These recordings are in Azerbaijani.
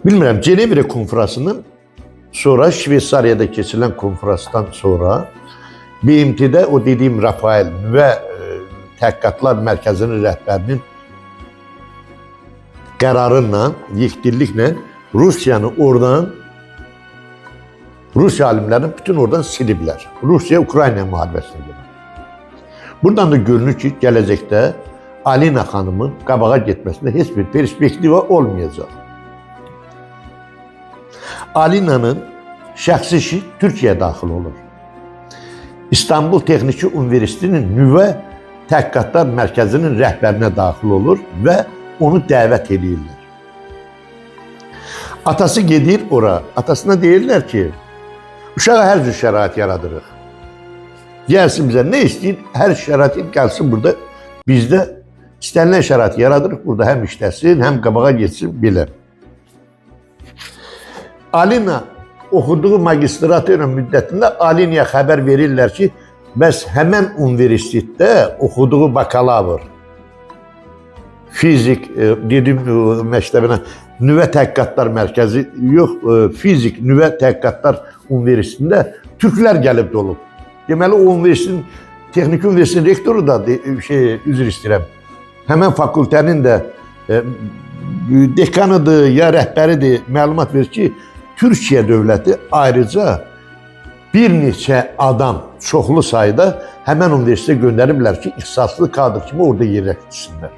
Bilmirəm, Cenevre konferansının sonra Şveysariyada keçirilən konferansdan sonra BMT-də o dediyim Rafael nüvə təhqiqatlar mərkəzinin rəhbərinin qərarıyla, yekdilliklə Rusiyanı oradan, Rusiya alimlərini bütün oradan siliblər. Rusiya-Ukrayna müharibəsinə görə. Buradan da görünür ki, gələcəkdə Alina xanımın qabağa getməsində heç bir perspektiva olmayacaq. Alina'nın şəxsi işi Türkiyəyə daxil olur. İstanbul Texniki Universitetinin nüvə təhqiqatlar mərkəzinin rəhbərinə daxil olur və onu dəvət edirlər. Atası gedir ora. Atasına deyirlər ki, uşağa hər cür şərait yaradırıq. Gəlsin bizə nə istəyir, hər şərait gəlsin burada. Bizdə istənilən şərait yaradırıq, burada həm işləsin, həm qabağa geçsin, belə. Alina oxuduğu magistratura müddətində Alinaya xəbər verirlər ki, bəs həmən universitetdə oxuduğu bakalavr, fizik, dedim məktəbinə, nüvə təhqiqatlar mərkəzi, yox, fizik, nüvə təhqiqatlar universitetində türklər gəlib dolub. Deməli, o universitetin, Texniki Universitetin rektoru da, üzr istəyirəm, həmən fakültənin də dekanıdır, ya rəhbəridir, məlumat verir ki, Türkiyə dövləti ayrıca bir neçə adam çoxlu sayda həmən universitetə göndəriblər ki, ixtisaslı kadr kimi orada yerləşdirsinlər.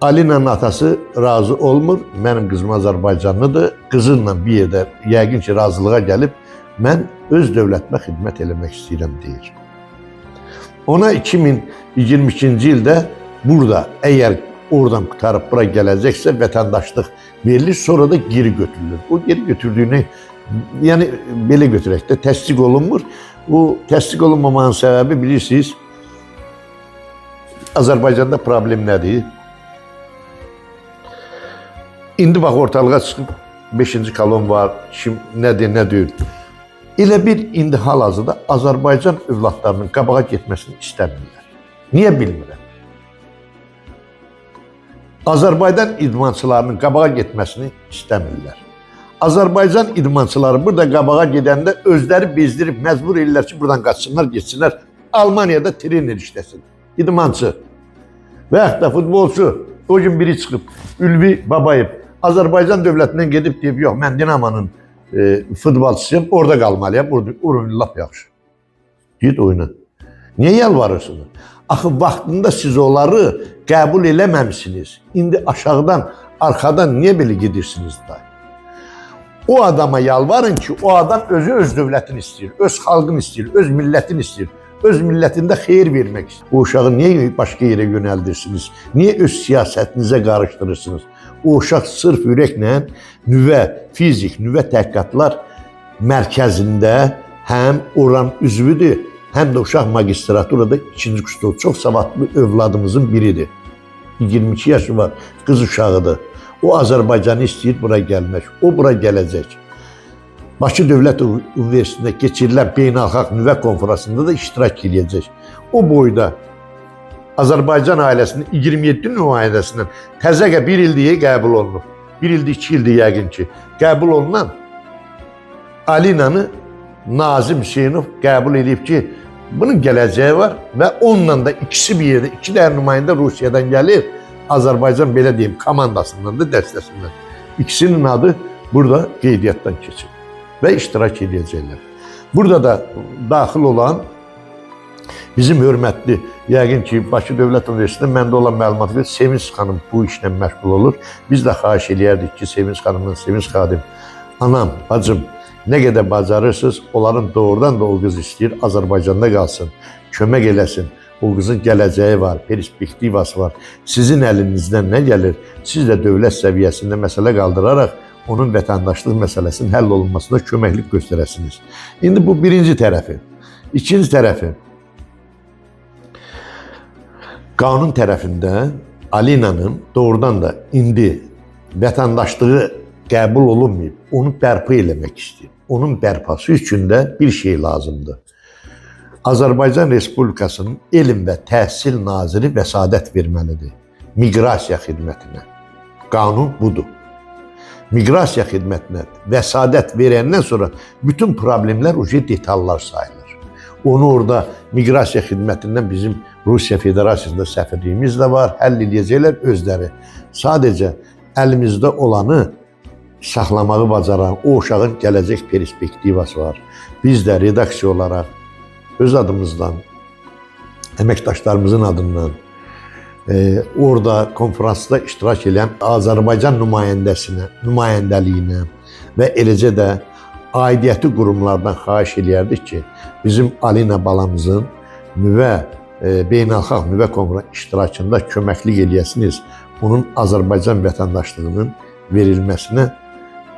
Alina'nın atası razı olmur, mənim qızım Azərbaycanlıdır, qızınla bir yerdə yəqin ki, razılığa gəlib, mən öz dövlətimə xidmət eləmək istəyirəm, deyir. Ona 2022-ci ildə burada, əgər oradan qutarıb bura gələcəksə, vətəndaşlıq verilir, sonra da geri götürülür. O geri götürdüyünü, yəni belə götürək də, təsdiq olunmur. Bu təsdiq olunmamanın səbəbi bilirsiniz, Azərbaycanda problem nədir? İndi bax, ortalığa çıxıb 5-ci kolon var, kim nədir, nə deyil. Elə bir indi hal-hazırda Azərbaycan övladlarının qabağa getməsini istəmirlər. Niyə bilmirəm? Azərbaycan idmançılarının qabağa getməsini istəmirlər. Azərbaycan idmançıları burada qabağa gedəndə özləri bezdirib, məcbur edirlər ki, buradan qaçsınlar, geçsinlər, Almaniyada trener işləsin, idmançı. Və yaxud da futbolçu, o gün biri çıxıb, Ülvi Babayev, Azərbaycan dövlətindən gedib deyib, yox, mən Dinamanın futbolçusuyum, orada qalmalıyam, orada lap yaxşı. Git oyna. Niyə yalvarırsınız? Axı, vaxtında siz onları qəbul eləməmişsiniz. İndi aşağıdan, arxadan niyə belə gedirsiniz da? O adama yalvarın ki, o adam özü öz dövlətini istəyir, öz xalqını istəyir, öz millətini istəyir, öz millətində xeyir vermək istəyir. O uşağı niyə başqa yerə yönəldirsiniz? Niyə öz siyasətinizə qarışdırırsınız? O uşaq sırf ürəklə nüvə, fizik, nüvə təhqiqatlar mərkəzində həm oran üzvüdür, həm də uşaq magistraturada 2-ci kursda çox savadlı övladımızın biridir. 22 yaşı var, qız uşağıdır. O Azərbaycanı istəyir bura gəlmək, o bura gələcək. Bakı Dövlət Universitetində keçirilən beynəlxalq nüvə konferansında da iştirak edəcək. O boyda Azərbaycan ailəsinin 27 nümayəndəsindən təzəqə bir ildiyə qəbul olunub. Bir ildir, 2 ildir yəqin ki, qəbul olunan Alina'nı Nazim Hüseynov qəbul edib ki, bunun gələcəyi var və onunla da ikisi bir yerdə, 2 dənə nümayəndə Rusiyadan gəlir, Azərbaycan belə deyim, komandasından da, dəstəsindən. İkisinin adı burada qeydiyyatdan keçir və iştirak edəcəklər. Burada da daxil olan bizim hörmətli, yəqin ki, Bakı Dövlət Universitetində məndə olan məlumat verir, Sevinç xanım bu işlə məşğul olur. Biz də xahiş eləyərdik ki, Sevinç xanımdan, Sevinç xadim, anam, bacım, nə qədər bacarırsınız, onların doğrudan da o qız istəyir, Azərbaycanda qalsın, kömək eləsin. O qızın gələcəyi var, perspektivası var. Sizin əlinizdən nə gəlir? Siz də dövlət səviyyəsində məsələ qaldıraraq onun vətəndaşlıq məsələsinin həll olunmasına köməklik göstərəsiniz. İndi bu birinci tərəfi. İkinci tərəfi. Qanun tərəfində Alina'nın doğrudan da indi vətəndaşlığı qəbul olunmayıb, onu bərpa eləmək istəyir. Onun bərpası üçün də bir şey lazımdır. Azərbaycan Respublikasının Elm və Təhsil Naziri vəsadət verməlidir miqrasiya xidmətinə. Qanun budur. Miqrasiya xidmətinə vəsadət verəndən sonra bütün problemlər detallar sayılır. Onu orada miqrasiya xidmətindən bizim Rusiya Federasiyasında səfirliyimiz də var, həll edəcəklər özləri. Sadəcə əlimizdə olanı saxlamağı bacaran o uşağın gələcək perspektivası var. Biz də redaksiya olaraq öz adımızdan, əməkdaşlarımızın adından orada konferansda iştirak edən Azərbaycan nümayəndəliyinə və eləcə də aidiyyəti qurumlardan xahiş eləyərdik ki, bizim Alina balamızın beynəlxalq nüvə konferansında iştirakında köməklik eləyəsiniz. Onun Azərbaycan vətəndaşlığının verilməsinə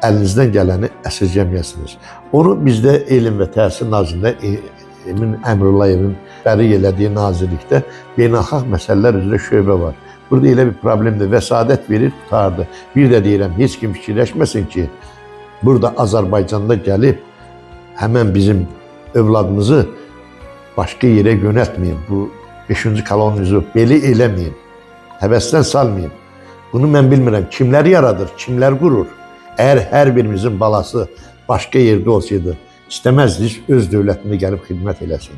əlinizdən gələni əsirgəməyəsiniz. Onu bizdə Elm və Təhsil Nazirliyi Emin Əmrullayevin bəri elədiyi nazirlikdə beynəlxalq məsələlər üzrə şöbə var. Burada elə bir problemdir, vəsadət verir, tutardı. Bir də deyirəm, heç kim fikirləşməsin ki, burada Azərbaycanda gəlib həmən bizim övladımızı başqa yerə yönəltməyin. Bu 5-ci kolonizu belə eləməyin, həvəsdən salmayın. Bunu mən bilmirəm, kimlər yaradır, kimlər qurur? Əgər hər birimizin balası başqa yerdə olsaydı, İstəməzdik öz dövlətində gəlib xidmət eləsin.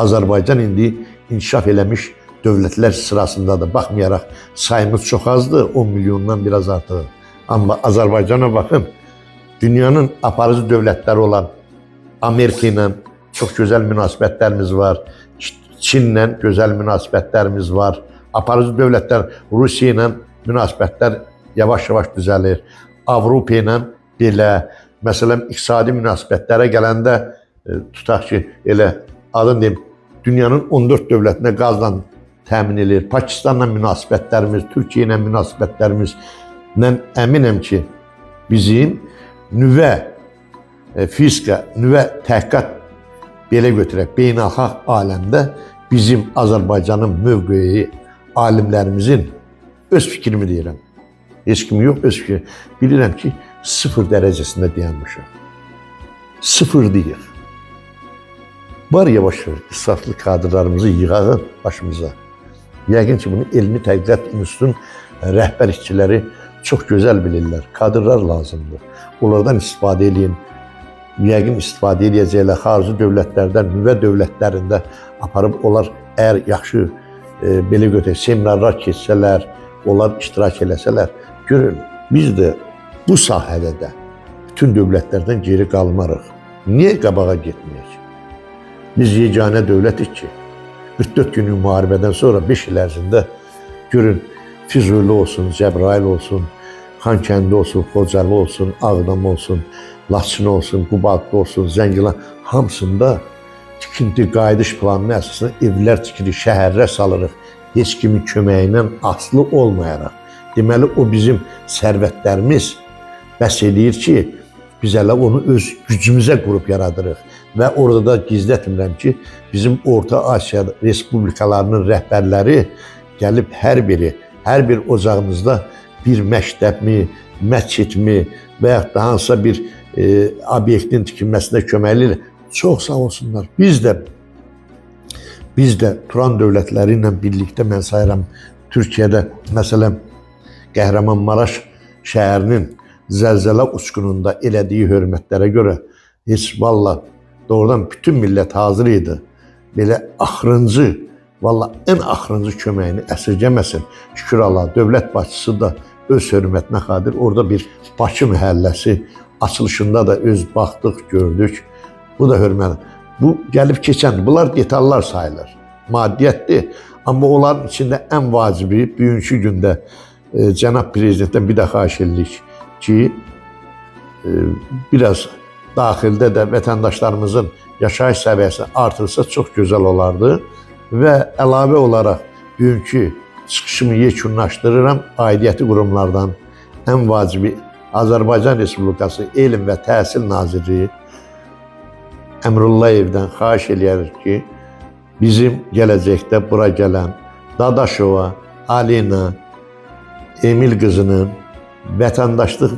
Azərbaycan indi inkişaf eləmiş dövlətlər sırasındadır. Baxmayaraq sayımız çox azdır, 10 milyondan biraz artıq. Amma Azərbaycana baxın, dünyanın aparıcı dövlətləri olan Amerika ilə çox gözəl münasibətlərimiz var. Çinlə gözəl münasibətlərimiz var. Aparıcı dövlətlər Rusiya ilə münasibətlər yavaş-yavaş düzəlir. Avropa ilə belə. Məsələn, iqtisadi münasibətlərə gələndə tutaq ki, elə adını deyim, dünyanın 14 dövlətinə qazla təmin edilir. Pakistanla münasibətlərimiz, Türkiyə ilə münasibətlərimizdən əminəm ki, bizim nüvə fizika, nüvə təhqiqat belə götürək, beynəlxalq aləmdə bizim Azərbaycanın mövqeyi, alimlərimizin öz fikrimi deyirəm. Heç kimi yox, öz fikri. Bilirəm ki, 0 dərəcəsində dayanmışıq. 0 deyil. Var yavaş-yavaş israflı kadrlarımızı yığağın başımıza. Yəqin ki, bunu Elmi Tədqiqat İnstitutunun rəhbər işçiləri çox gözəl bilirlər. Kadrlar lazımdır. Onlardan istifadə edin. Yəqin istifadə edəcəklər. Xarici dövlətlərdən, nüvə dövlətlərində aparıb onlar əgər yaxşı belə götürək, seminarlar keçsələr, onlar iştirak eləsələr, görün, biz də bu sahədə də bütün dövlətlərdən geri qalmarıq. Niyə qabağa getməyək? Biz yeganə dövlətik ki, 44 günlük müharibədən sonra 5 il ərzində görün, Füzuli olsun, Cəbrayıl olsun, Xankəndi olsun, Xocalı olsun, Ağdam olsun, Laçın olsun, Qubadlı olsun, Zəngilan, hamısında tikinti, qayıdış planının əsasında evlər tikirik, şəhərlər salırıq, heç kimin köməyi ilə asılı olmayaraq. Deməli, o bizim sərvətlərimiz bəs eləyir ki, biz hələ onu öz gücümüzə qurub yaradırıq. Və orada da gizlətmirəm ki, bizim Orta Asiya respublikalarının rəhbərləri gəlib hər bir ocağımızda bir məktəbmi, məscidmi və yaxud da hansısa bir obyektin tikilməsində köməklidir. Çox sağ olsunlar. Biz də Turan dövlətləri ilə birlikdə mən sayıram Türkiyədə, məsələn, Qəhrəmanmaraş şəhərinin zəlzələ uçqununda elədiyi hörmətlərə görə heç valla doğrudan bütün millət hazır idi. Belə axırıncı, valla ən axırıncı köməyini əsirgəməsin. Şükür Allah, dövlət başçısı da öz hörmətinə xatir orada bir Bakı məhəlləsi açılışında da öz baxdıq, gördük. Bu da hörmət. Bu gəlib keçən, bunlar detallar sayılır. Maddiyyətdir. Amma onların içində ən vacibi bugünkü gündə Cənab Prezidentdən bir də xahiş edirik ki, biraz daxildə də vətəndaşlarımızın yaşayış səviyyəsi artırsa çox gözəl olardı və əlavə olaraq bugünkü çıxışımı yekunlaşdırıram. Aidiyyəti qurumlardan ən vacibi Azərbaycan Respublikası Elm və Təhsil Nazirliyi Əmrullayevdən xahiş edirik ki, bizim gələcəkdə bura gələn Dadaşova, Alina, Emil qızının vətəndaşlıq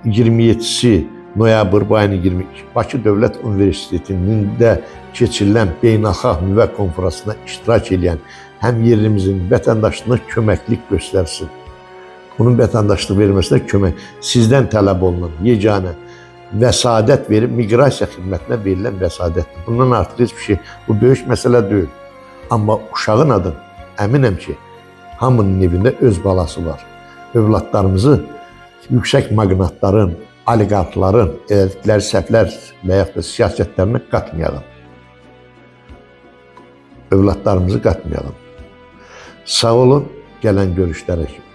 27-si noyabr ayının 22 Bakı Dövlət Universitetində keçirilən beynəlxalq nüvə konferansına iştirak edən həm yerimizin vətəndaşlığına köməklik göstərsin. Bunun vətəndaşlıq verməsinə kömək sizdən tələb olunan yeganə vəsadət verib miqrasiya xidmətinə verilən vəsadətdir. Bundan artıq heç bir şey, bu böyük məsələ deyil. Amma uşağın adı əminəm ki, hamının evində öz balası var. Övladlarımızı yüksək maqnatların, oliqarxların elədikləri səhvlər və yaxud da siyasətlərinə qatmayalım. Övladlarımızı qatmayalım. Sağ olun, gələn görüşlərə kimi.